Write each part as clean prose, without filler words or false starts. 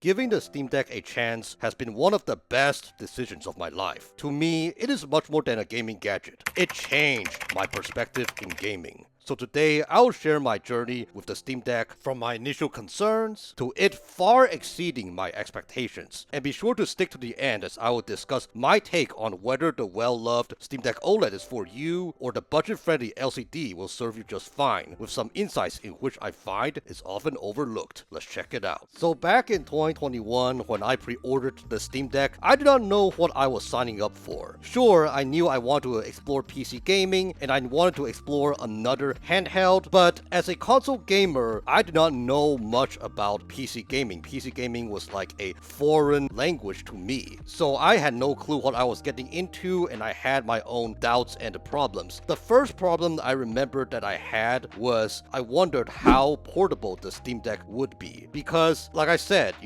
Giving the Steam Deck a chance has been one of the best decisions of my life. To me, it is much more than a gaming gadget. It changed my perspective in gaming. So today, I'll share my journey with the Steam Deck from my initial concerns to it far exceeding my expectations. And be sure to stick to the end as I will discuss my take on whether the well-loved Steam Deck OLED is for you or the budget-friendly LCD will serve you just fine, with some insights in which I find is often overlooked. Let's check it out. So back in 2021, when I pre-ordered the Steam Deck, I did not know what I was signing up for. Sure, I knew I wanted to explore PC gaming and I wanted to explore another handheld, but as a console gamer, I did not know much about PC gaming. PC gaming was like a foreign language to me, so I had no clue what I was getting into, and I had my own doubts and problems. The first problem I remembered that I had was I wondered how portable the Steam Deck would be, because like I said,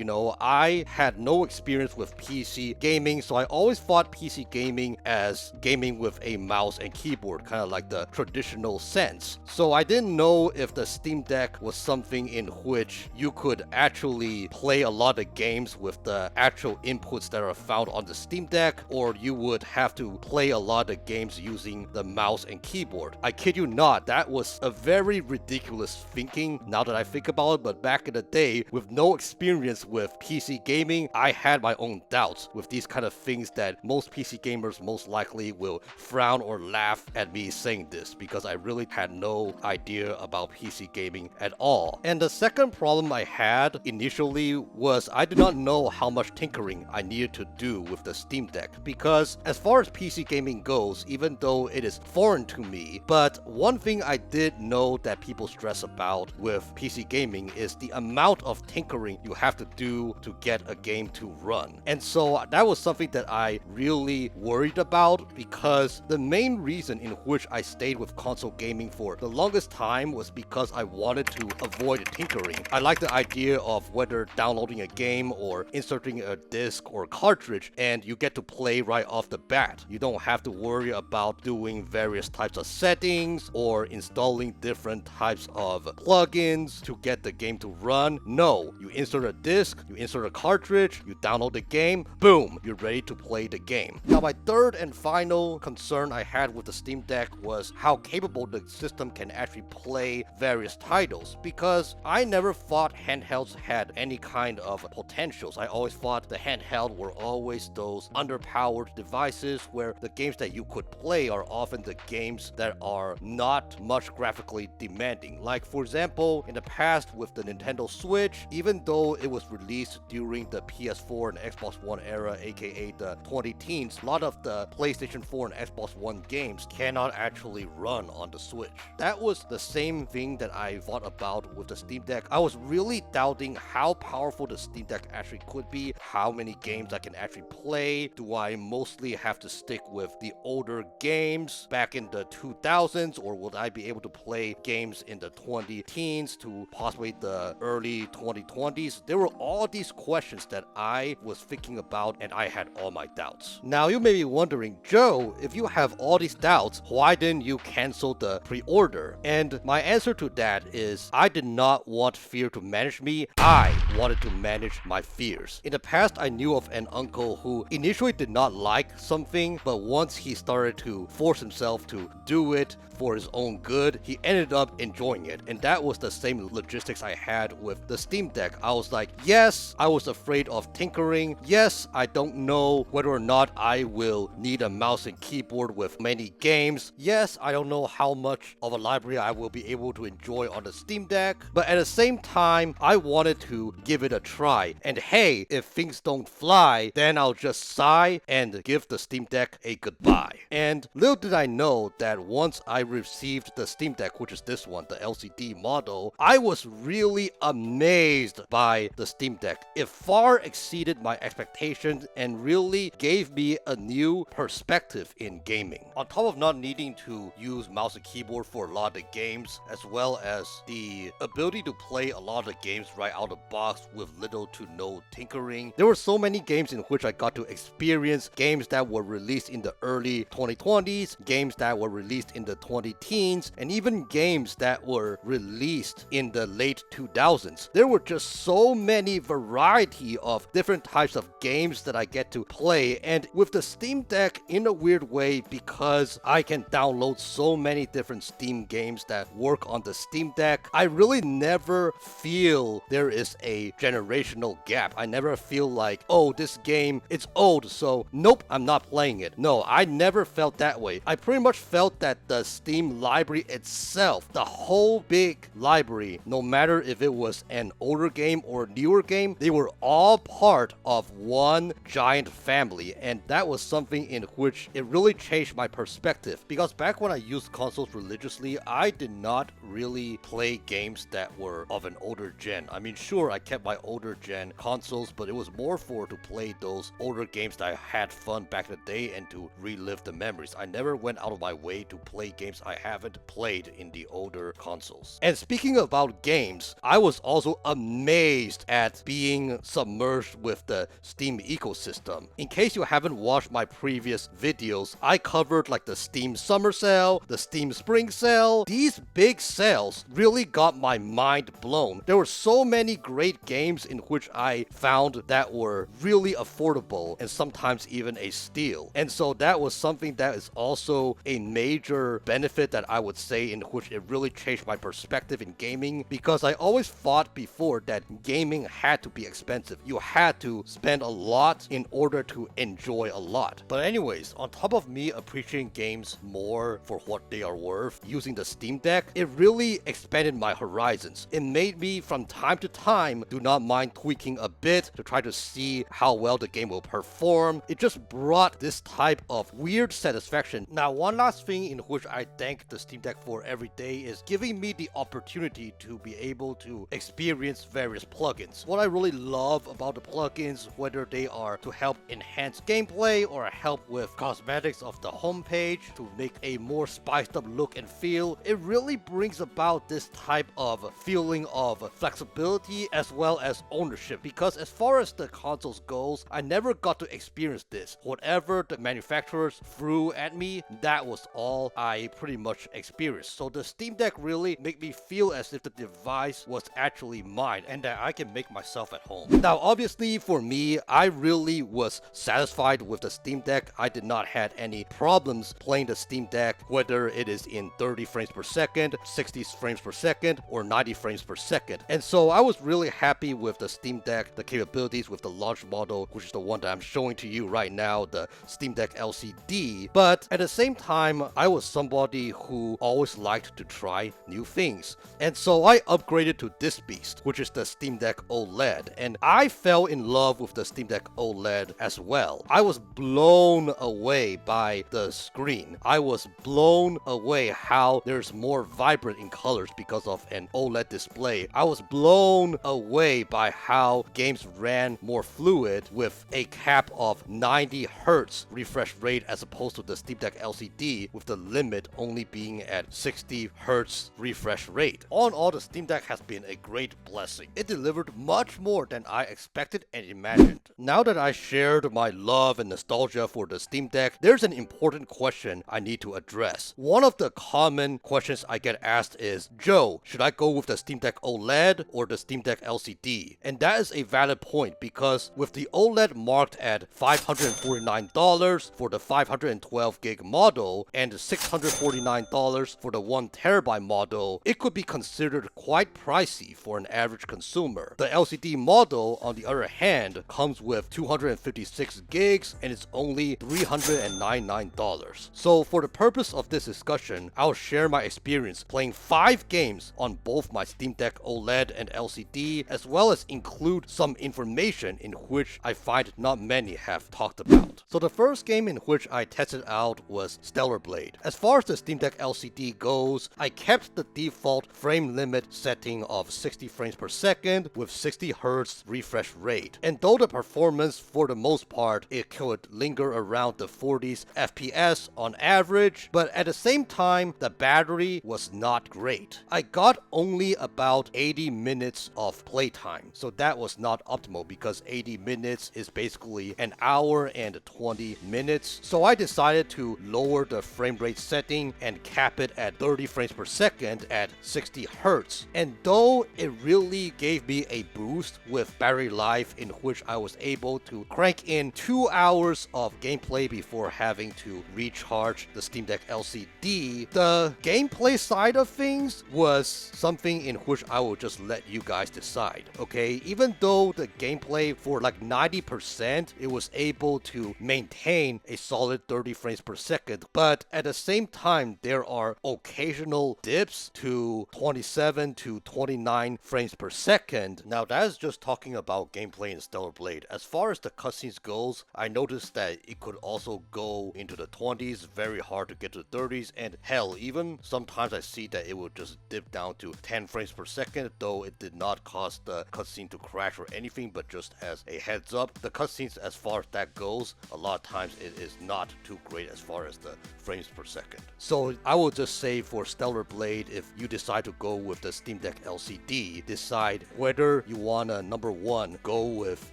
I had no experience with PC gaming, so I always thought PC gaming as gaming with a mouse and keyboard, kind of like the traditional sense. So I didn't know if the Steam Deck was something in which you could actually play a lot of games with the actual inputs that are found on the Steam Deck, or you would have to play a lot of games using the mouse and keyboard. I kid you not, that was a very ridiculous thinking now that I think about it, but back in the day, with no experience with PC gaming, I had my own doubts with these kind of things that most PC gamers most likely will frown or laugh at me saying this, because I really had no idea about PC gaming at all. And the second problem I had initially was I did not know how much tinkering I needed to do with the Steam Deck, because as far as PC gaming goes, even though it is foreign to me, but one thing I did know that people stress about with PC gaming is the amount of tinkering you have to do to get a game to run. And so that was something that I really worried about, because the main reason in which I stayed with console gaming for the longest time was because I wanted to avoid tinkering. I like the idea of whether downloading a game or inserting a disc or cartridge and you get to play right off the bat. You don't have to worry about doing various types of settings or installing different types of plugins to get the game to run. No, you insert a disc, you insert a cartridge, you download the game, boom, you're ready to play the game. Now, my third and final concern I had with the Steam Deck was how capable the system can actually play various titles, because I never thought handhelds had any kind of potentials. I always thought the handheld were always those underpowered devices where the games that you could play are often the games that are not much graphically demanding. Like, for example, in the past with the Nintendo Switch, even though it was released during the PS4 and Xbox One era, aka the 2010s, a lot of the PlayStation 4 and Xbox One games cannot actually run on the Switch. That was the same thing that I thought about with the Steam Deck. I was really doubting how powerful the Steam Deck actually could be, how many games I can actually play. Do I mostly have to stick with the older games back in the 2000s, or would I be able to play games in the 2010s to possibly the early 2020s? There were all these questions that I was thinking about, and I had all my doubts. Now you may be wondering, Joe, if you have all these doubts, why didn't you cancel the pre-order? And my answer to that is I did not want fear to manage me. I wanted to manage my fears. In the past, I knew of an uncle who initially did not like something, but once he started to force himself to do it for his own good, he ended up enjoying it. And that was the same logistics I had with the Steam Deck. I was like, yes, I was afraid of tinkering. Yes, I don't know whether or not I will need a mouse and keyboard with many games. Yes, I don't know how much of a library I will be able to enjoy on the Steam Deck. But at the same time, I wanted to give it a try. And hey, if things don't fly, then I'll just sigh and give the Steam Deck a goodbye. And little did I know that once I received the Steam Deck, which is this one, the LCD model, I was really amazed by the Steam Deck. It far exceeded my expectations and really gave me a new perspective in gaming. On top of not needing to use mouse and keyboard for a lot of games, as well as the ability to play a lot of games right out of the box with little to no tinkering, there were so many games in which I got to experience games that were released in the early 2020s, games that were released in the 2010s, and even games that were released in the late 2000s. There were just so many variety of different types of games that I get to play, and with the Steam Deck, in a weird way, because I can download so many different Steam games that work on the Steam Deck, I really never feel there is a generational gap. I never feel like, oh, this game, it's old, so nope, I'm not playing it. No, I never felt that way. I pretty much felt that the Steam library itself, the whole big library, no matter if it was an older game or newer game, they were all part of one giant family, and that was something in which it really changed my perspective, because back when I used consoles religiously, I did not really play games that were of an older gen. I mean, sure, I kept my older gen consoles, but it was more for to play those older games that I had fun back in the day and to relive the memories. I never went out of my way to play games I haven't played in the older consoles. And speaking about games, I was also amazed at being submerged with the Steam ecosystem. In case you haven't watched my previous videos, I covered like the Steam Summer Sale, the Steam Spring Sale. These big sales really got my mind blown. There were so many great games in which I found that were really affordable and sometimes even a steal. And so that was something that is also a major benefit that I would say in which it really changed my perspective in gaming, because I always thought before that gaming had to be expensive. You had to spend a lot in order to enjoy a lot. But anyways, on top of me appreciating games more for what they are worth using the Steam Deck, it really expanded my horizons. It made me from time to time do not mind tweaking a bit to try to see how well the game will perform. It just brought this type of weird satisfaction. Now, one last thing in which I thank the Steam Deck for every day is giving me the opportunity to be able to experience various plugins. What I really love about the plugins, whether they are to help enhance gameplay or help with cosmetics of the homepage to make a more spiced up look and feel, it really brings about this type of feeling of flexibility as well as ownership, because as far as the consoles goes, I never got to experience this. Whatever the manufacturers threw at me, that was all I pretty much experienced. So the Steam Deck really made me feel as if the device was actually mine and that I can make myself at home. Now, obviously for me, I really was satisfied with the Steam Deck. I did not have any problems playing the Steam Deck, whether it is in 30 frames per second, 60 frames per second, or 90 frames per second. And so I was really happy with the Steam Deck, the capabilities with the launch model, which is the one that I'm showing to you right now, the Steam Deck LCD. But at the same time, I was somebody who always liked to try new things. And so I upgraded to this beast, which is the Steam Deck OLED. And I fell in love with the Steam Deck OLED as well. I was blown away by the screen. I was blown away how there's more vibrant in colors because of an OLED display. I was blown away by how games ran more fluid with a cap of 90 Hz refresh rate as opposed to the Steam Deck LCD with the limit only being at 60 Hz refresh rate. All in all, the Steam Deck has been a great blessing. It delivered much more than I expected and imagined. Now that I shared my love and nostalgia for the Steam Deck, there's an important question I need to address. One of the common questions I get asked is, Joe, should I go with the Steam Deck OLED or the Steam Deck LCD? And that is a valid point, because with the OLED marked at $549 for the 512 gig model and $649 for the 1TB model, it could be considered quite pricey for an average consumer. The LCD model, on the other hand, comes with 256 gigs and it's only $399. So for the purpose of this discussion, I'll share my experience playing 5 games on both my Steam Deck OLED and LCD, as well as include some information in which I find not many have talked about. So the first game in which I tested out was Stellar Blade. As far as the Steam Deck LCD goes, I kept the default frame limit setting of 60 frames per second with 60 Hz refresh rate. And though the performance for the most part, it could linger around the 40s FPS on average, but at the same time, the battery was not not great. I got only about 80 minutes of playtime, so that was not optimal because 80 minutes is basically an hour and 20 minutes. So I decided to lower the frame rate setting and cap it at 30 frames per second at 60 Hz. And though it really gave me a boost with battery life in which I was able to crank in 2 hours of gameplay before having to recharge the Steam Deck LCD, the gameplay side of things was something in which I will just let you guys decide, okay? Even though the gameplay for like 90%, it was able to maintain a solid 30 frames per second, but at the same time, there are occasional dips to 27 to 29 frames per second. Now that is just talking about gameplay in Stellar Blade. As far as the cutscenes goes, I noticed that it could also go into the 20s, very hard to get to the 30s, and hell, even sometimes I see that it would just dip down to 10 frames per second, though it did not cause the cutscene to crash or anything, but just as a heads up, the cutscenes as far as that goes, a lot of times it is not too great as far as the frames per second. So I will just say for Stellar Blade, if you decide to go with the Steam Deck LCD, decide whether you want to, number one, go with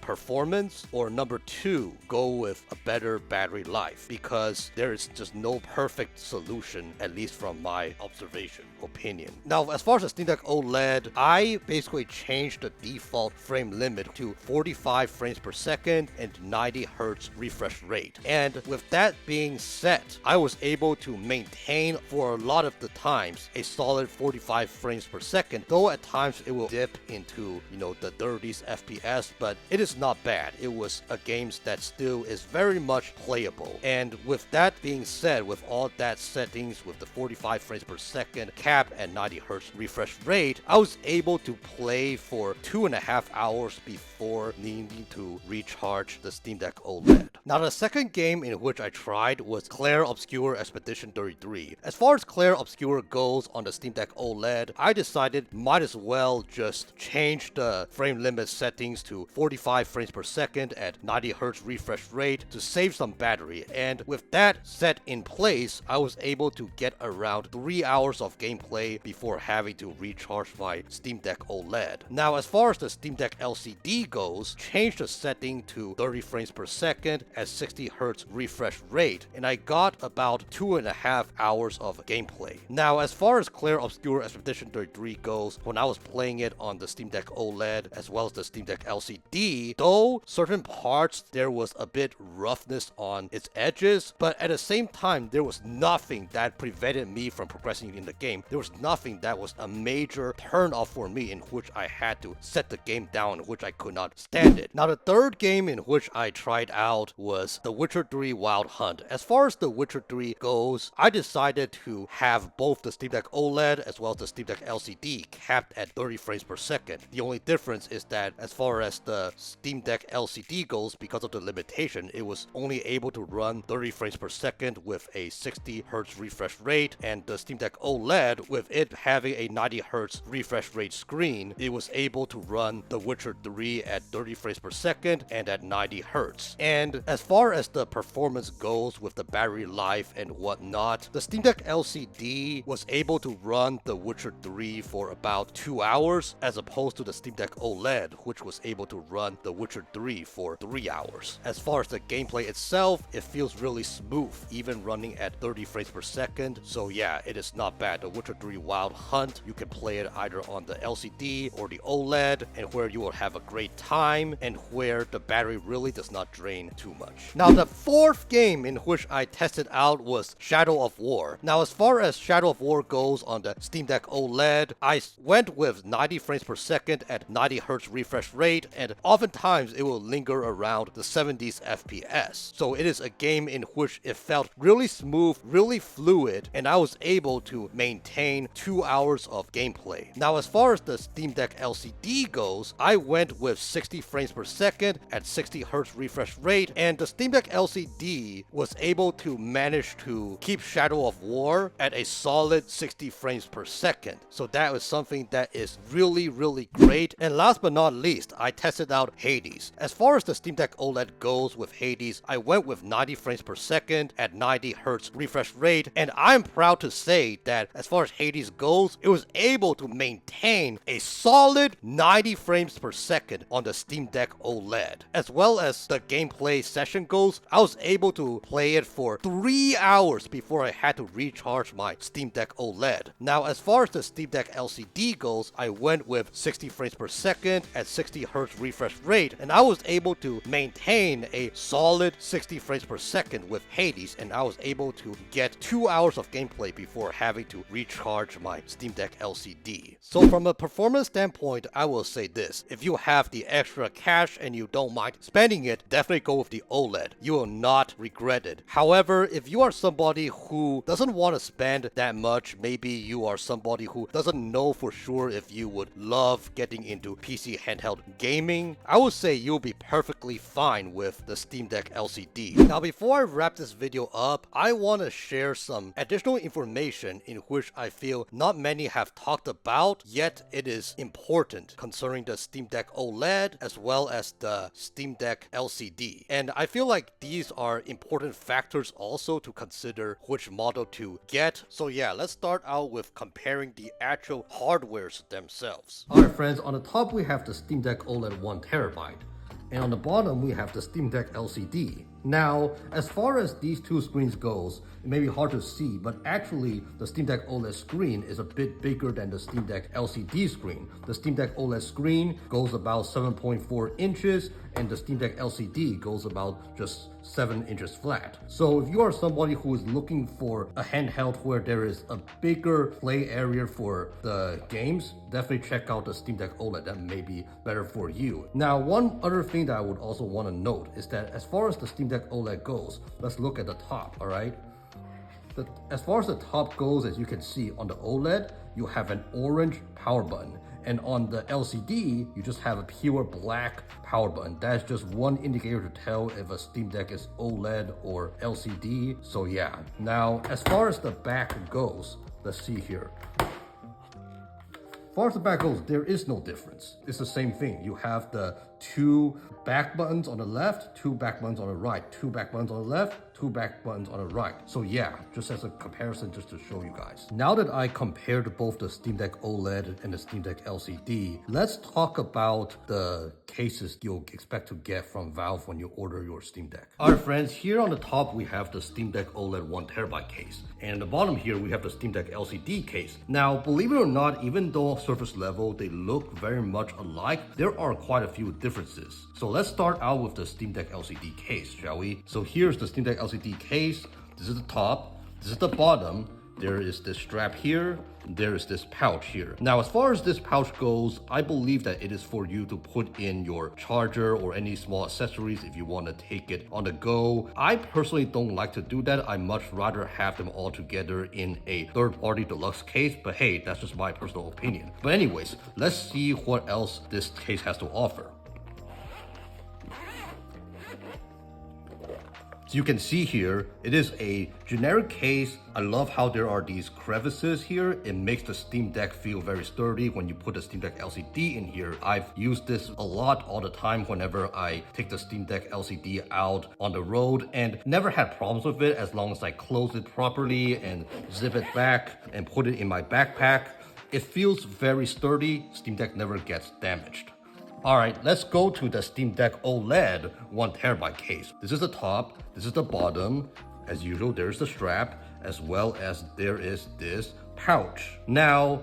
performance, or number two, go with a better battery life, because there is just no perfect solution, at least from my observation, opinion. Now, as far as the Steam Deck OLED, I basically changed the default frame limit to 45 frames per second and 90 Hz refresh rate. And with that being set, I was able to maintain for a lot of the times a solid 45 frames per second, though at times it will dip into, the 30s FPS, but it is not bad. It was a game that still is very much playable. And with that being said, with all that settings, with the 45 frames per second cap and 90 Hz refresh rate, I was able to play for 2.5 hours before needing to recharge the Steam Deck OLED. Now, the second game in which I tried was Clair Obscur Expedition 33. As far as Clair Obscur goes on the Steam Deck OLED, I decided might as well just change the frame limit settings to 45 frames per second at 90 Hz refresh rate to save some battery. And with that set in place, I was able to get around 3 hours of gameplay before having to recharge my Steam Deck OLED. Now, as far as the Steam Deck LCD goes, change the setting to 30 frames per second at 60 Hz refresh rate, and I got about 2.5 hours of gameplay. Now, as far as Clair Obscur Expedition 33 goes, when I was playing it on the Steam Deck OLED as well as the Steam Deck LCD, though certain parts there was a bit roughness on its edges, but at the same time there was nothing that prevented me from progressing in the game. There was nothing that was a major turn off for me in which I had to set the game down, in which I could not stand it. Now, the third game in which I tried out was The Witcher 3 Wild Hunt. As far as The Witcher 3 goes, I decided to have both the Steam Deck OLED as well as the Steam Deck LCD capped at 30 frames per second. The only difference is that as far as the Steam Deck LCD goes, because of the limitation, it was only able to run 30 frames per second with a 60 Hz refresh rate, and the Steam Deck OLED, with it having a 90 Hz refresh rate screen, it was able to run The Witcher 3 at 30 frames per second and at 90 Hz. And as far as the performance goes with the battery life and whatnot, the Steam Deck LCD was able to run The Witcher 3 for about 2 hours, as opposed to the Steam Deck OLED, which was able to run The Witcher 3 for 3 hours. As far as the gameplay itself, it feels really smooth, even running at 30 frames per second. So yeah, it is not bad. The Witcher 3 Wild Hunt, you can play it either on the LCD or the OLED, and where you will have a great time and where the battery really does not drain too much. Now, the fourth game in which I tested out was Shadow of War. Now, as far as Shadow of War goes on the Steam Deck OLED, I went with 90 frames per second at 90 Hz refresh rate, and oftentimes it will linger around the 70s FPS. So it is a game in which it felt really smooth, really fluid, and I was able to maintain 2 hours of gameplay. Now, as far as the Steam Deck LCD goes, I went with 60 frames per second at 60 Hz refresh rate, and the Steam Deck LCD was able to manage to keep Shadow of War at a solid 60 frames per second. So that was something that is really, really great. And last but not least, I tested out Hades. As far as the Steam Deck OLED goes with Hades, I went with 90 frames per second at 90 Hz refresh rate, and I'm proud to say that as far far as Hades goes, it was able to maintain a solid 90 frames per second on the Steam Deck OLED. As well as the gameplay session goes, I was able to play it for 3 hours before I had to recharge my Steam Deck OLED. Now, as far as the Steam Deck LCD goes, I went with 60 frames per second at 60 Hz refresh rate, and I was able to maintain a solid 60 frames per second with Hades, and I was able to get 2 hours of gameplay before having to recharge my Steam Deck LCD. So from a performance standpoint, I will say this: if you have the extra cash and you don't mind spending it, definitely go with the OLED. You will not regret it. However, if you are somebody who doesn't want to spend that much, maybe you are somebody who doesn't know for sure if you would love getting into PC handheld gaming, I would say you'll be perfectly fine with the Steam Deck LCD. Now, before I wrap this video up, I want to share some additional information in which I feel not many have talked about, yet it is important concerning the Steam Deck OLED as well as the Steam Deck LCD. And I feel like these are important factors also to consider which model to get. So yeah, let's start out with comparing the actual hardwares themselves. Alright friends, on the top we have the Steam Deck OLED 1TB, and on the bottom we have the Steam Deck LCD. Now, as far as these two screens goes, it may be hard to see, but actually the Steam Deck OLED screen is a bit bigger than the Steam Deck LCD screen. The Steam Deck OLED screen goes about 7.4 inches, and the Steam Deck LCD goes about just 7 inches flat. So if you are somebody who is looking for a handheld where there is a bigger play area for the games, definitely check out the Steam Deck OLED. That may be better for you. Now, one other thing that I would also want to note is that as far as the Steam Deck OLED goes, let's look at the top, all right? As far as the top goes, as you can see on the OLED, you have an orange power button. And on the LCD, you just have a pure black power button. That's just one indicator to tell if a Steam Deck is OLED or LCD. So yeah. Now, as far as the back goes, let's see here. As far as the back goes, there is no difference. It's the same thing. You have the 2 back buttons on the left, 2 back buttons on the right, 2 back buttons on the left, 2 back buttons on the right. So yeah, just as a comparison, just to show you guys. Now that I compared both the Steam Deck OLED and the Steam Deck LCD, let's talk about the cases you'll expect to get from Valve when you order your Steam Deck. Alright friends, here on the top we have the Steam Deck OLED 1TB case, and at the bottom here we have the Steam Deck LCD case. Now, believe it or not, even though surface level they look very much alike, there are quite a few differences. So let's start out with the Steam Deck LCD case, shall we? So here's the Steam Deck LCD case. This is the top, this is the bottom. There is this strap here, there is this pouch here. Now, as far as this pouch goes, I believe that it is for you to put in your charger or any small accessories if you want to take it on the go. I personally don't like to do that. I much rather have them all together in a third-party deluxe case, but hey, that's just my personal opinion. But anyways, let's see what else this case has to offer. So you can see here, it is a generic case. I love how there are these crevices here. It makes the Steam Deck feel very sturdy when you put the Steam Deck LCD in here. I've used this a lot all the time whenever I take the Steam Deck LCD out on the road, and never had problems with it as long as I close it properly and zip it back and put it in my backpack. It feels very sturdy. Steam Deck never gets damaged. Alright, let's go to the Steam Deck OLED 1TB case. This is the top, this is the bottom. As usual, there's the strap, as well as there is this pouch. Now,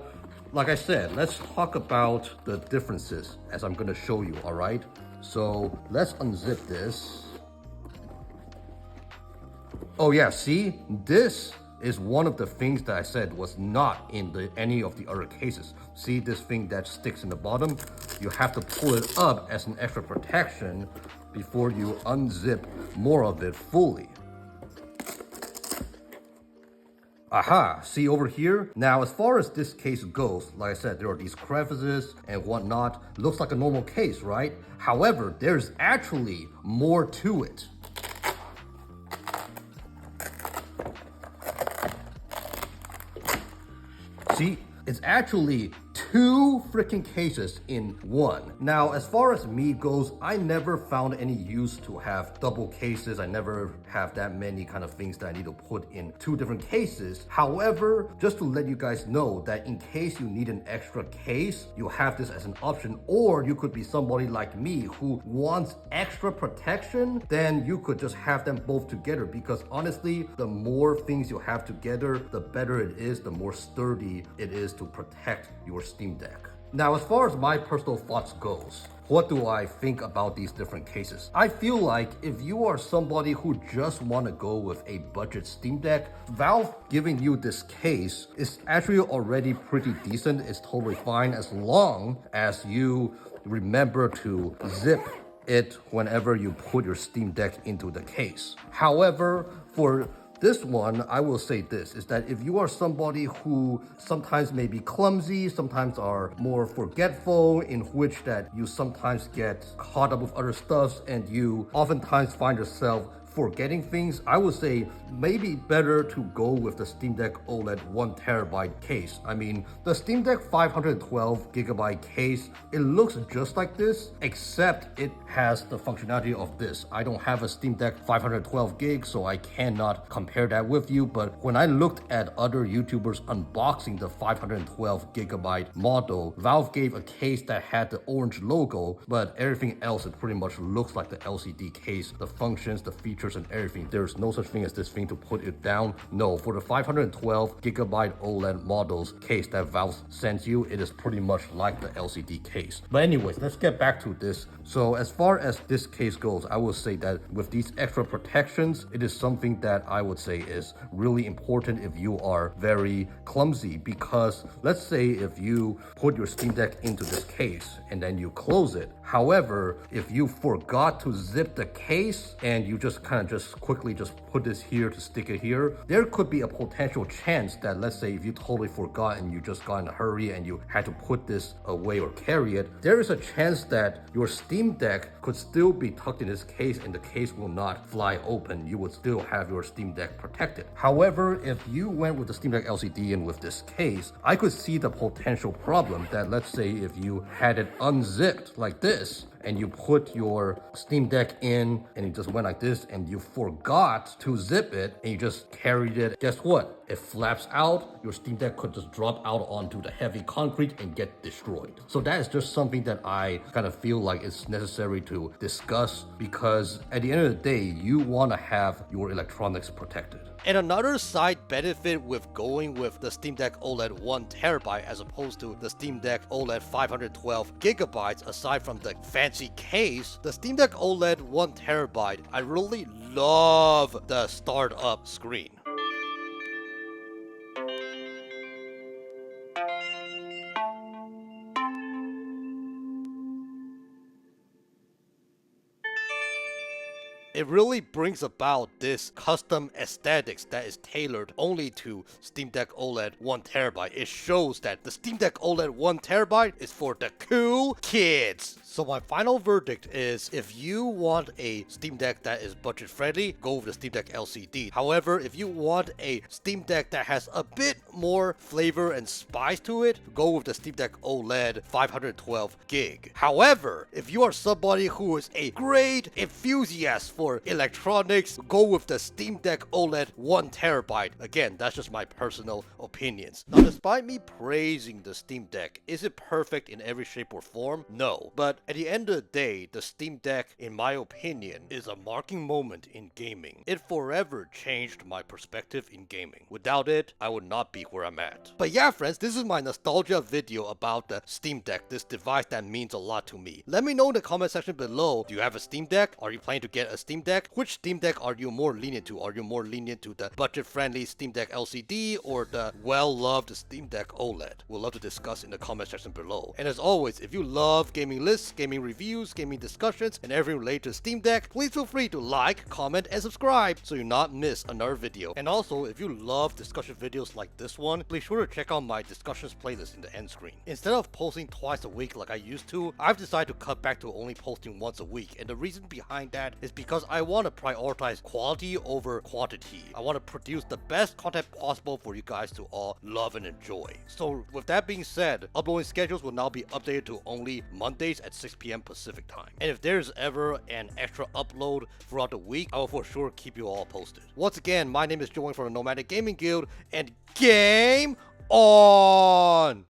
like I said, let's talk about the differences as I'm gonna show you, alright? So let's unzip this. Oh yeah, see? This is one of the things that I said was not in any of the other cases. See this thing that sticks in the bottom? You have to pull it up as an extra protection before you unzip more of it fully. Aha, see over here? Now, as far as this case goes, like I said, there are these crevices and whatnot. Looks like a normal case, right? However, there's actually more to it. See, it's actually 2 freaking cases in one. Now, as far as me goes, I never found any use to have double cases. I never have that many kind of things that I need to put in 2 different cases. However, just to let you guys know that in case you need an extra case, you have this as an option, or you could be somebody like me who wants extra protection, then you could just have them both together, because honestly, the more things you have together, the better it is, the more sturdy it is to protect your Steam Deck. Now, as far as my personal thoughts goes, what do I think about these different cases? I feel like if you are somebody who just want to go with a budget Steam Deck, Valve giving you this case is actually already pretty decent. It's totally fine as long as you remember to zip it whenever you put your Steam Deck into the case. However, for this one, I will say this, is that if you are somebody who sometimes may be clumsy, sometimes are more forgetful, in which that you sometimes get caught up with other stuff and you oftentimes find yourself forgetting things, I would say maybe better to go with the Steam Deck OLED 1TB case. I mean, the Steam Deck 512GB case, it looks just like this, except it has the functionality of this. I don't have a Steam Deck 512GB, so I cannot compare that with you, but when I looked at other YouTubers unboxing the 512GB model, Valve gave a case that had the orange logo, but everything else, it pretty much looks like the LCD case. The functions, the features, and everything. There's no such thing as this thing to put it down. No, for the 512GB OLED models case that Valve sends you, it is pretty much like the LCD case. But anyways, let's get back to this. So as far as this case goes, I will say that with these extra protections, it is something that I would say is really important if you are very clumsy, because let's say if you put your Steam Deck into this case and then you close it. However, if you forgot to zip the case and you just kind of just quickly just put this here to stick it here, there could be a potential chance that, let's say if you totally forgot and you just got in a hurry and you had to put this away or carry it, there is a chance that your Steam Deck could still be tucked in this case and the case will not fly open. You would still have your Steam Deck protected. However, if you went with the Steam Deck LCD and with this case, I could see the potential problem that, let's say if you had it unzipped like this, and you put your Steam Deck in and it just went like this and you forgot to zip it and you just carried it, guess what? It flaps out, your Steam Deck could just drop out onto the heavy concrete and get destroyed. So that is just something that I kind of feel like it's necessary to discuss, because at the end of the day, you want to have your electronics protected. And another side benefit with going with the Steam Deck OLED 1TB as opposed to the Steam Deck OLED 512GB, aside from the fancy case, the Steam Deck OLED 1TB, I really love the startup screen. It really brings about this custom aesthetics that is tailored only to Steam Deck OLED 1TB. It shows that the Steam Deck OLED 1TB is for the cool kids. So my final verdict is, if you want a Steam Deck that is budget friendly, go with the Steam Deck LCD. However, if you want a Steam Deck that has a bit more flavor and spice to it, go with the Steam Deck OLED 512GB. However, if you are somebody who is a great enthusiast for electronics, go with the Steam Deck OLED 1TB. Again, that's just my personal opinions. Now, despite me praising the Steam Deck, is it perfect in every shape or form? No. But at the end of the day, the Steam Deck, in my opinion, is a marking moment in gaming. It forever changed my perspective in gaming. Without it, I would not be where I'm at. But yeah, friends, this is my nostalgia video about the Steam Deck, this device that means a lot to me. Let me know in the comment section below, do you have a Steam Deck? Are you planning to get a Steam Deck? Which Steam Deck are you more lenient to? Are you more lenient to the budget-friendly Steam Deck LCD or the well-loved Steam Deck OLED? We'll love to discuss in the comment section below. And as always, if you love gaming lists, gaming reviews, gaming discussions, and everything related to Steam Deck, please feel free to like, comment, and subscribe so you not miss another video. And also, if you love discussion videos like this one, please sure to check out my discussions playlist in the end screen. Instead of posting twice a week like I used to, I've decided to cut back to only posting once a week. And the reason behind that is because because I want to prioritize quality over quantity. I want to produce the best content possible for you guys to all love and enjoy. So with that being said, uploading schedules will now be updated to only Mondays at 6 p.m. Pacific time. And if there's ever an extra upload throughout the week, I will for sure keep you all posted. Once again, my name is Joey from the Nomadic Gaming Guild, and game on!